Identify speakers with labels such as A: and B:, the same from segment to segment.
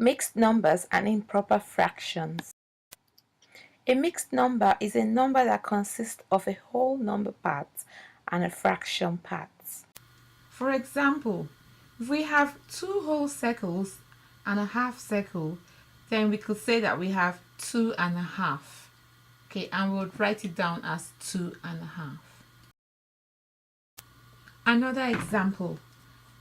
A: Mixed numbers and improper fractions. A mixed number is a number that consists of a whole number part and a fraction part.
B: For example, if we have two whole circles and a half circle, then we could say that we have 2.5. Okay, and we'll write it down as 2.5. Another example,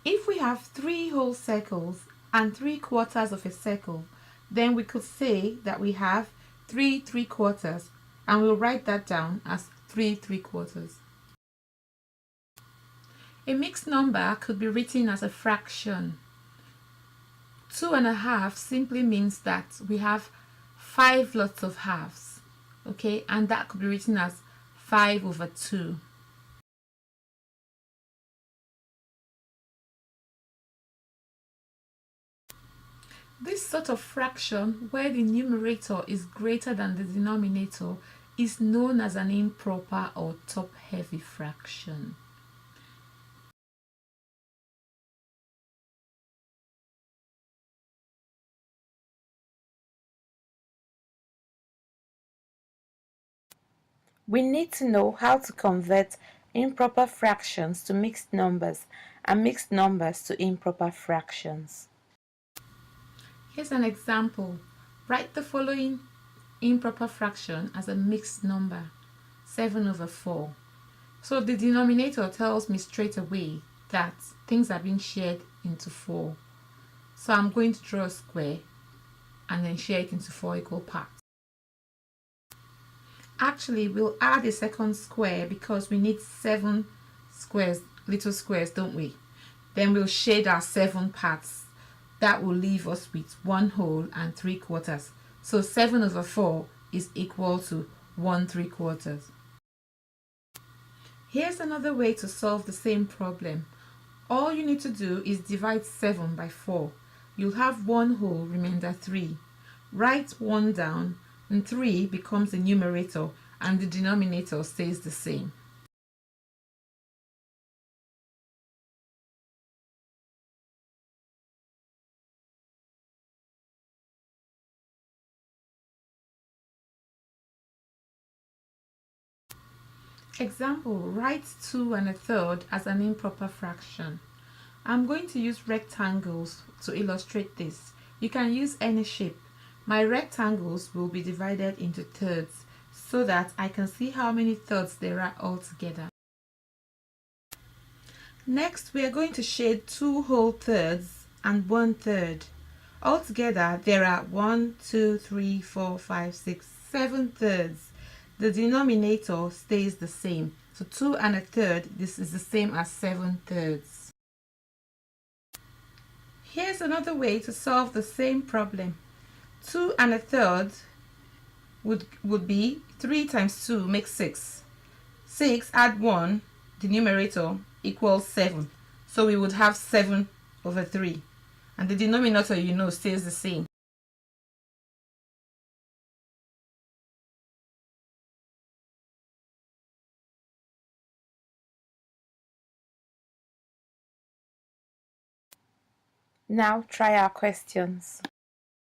B: if we have three whole circles and 3/4 of a circle, then we could say that we have 3/3, and we'll write that down as 3/3. A mixed number could be written as a fraction. 2.5 simply means that we have 5 lots of halves, okay, and that could be written as 5/2. This sort of fraction, where the numerator is greater than the denominator, is known as an improper or top-heavy fraction.
A: We need to know how to convert improper fractions to mixed numbers and mixed numbers to improper fractions.
B: Here's an example. Write the following improper fraction as a mixed number, 7/4. So the denominator tells me straight away that things are being shared into 4. So I'm going to draw a square and then share it into 4 equal parts. Actually, we'll add a second square because we need 7 squares, little squares, don't we? Then we'll shade our 7 parts. That will leave us with 1 whole and 3/4. So 7/4 is equal to 1/3. Here's another way to solve the same problem. All you need to do is divide 7 by 4. You'll have 1 whole, remainder 3. Write 1 down, and 3 becomes the numerator and the denominator stays the same. Example, write 2 1/3 as an improper fraction. I'm going to use rectangles to illustrate this. You can use any shape. My rectangles will be divided into thirds so that I can see how many thirds there are altogether. Next, we are going to shade 2 whole thirds and 1/3. Altogether, there are 1, 2, 3, 4, 5, 6, 7 thirds. The denominator stays the same. So 2 1/3, this is the same as 7 thirds. Here's another way to solve the same problem. 2 1/3 would be 3 times 2 makes 6. 6 add 1, the numerator, equals 7. So we would have 7/3. And the denominator, you know, stays the same.
A: Now try our questions.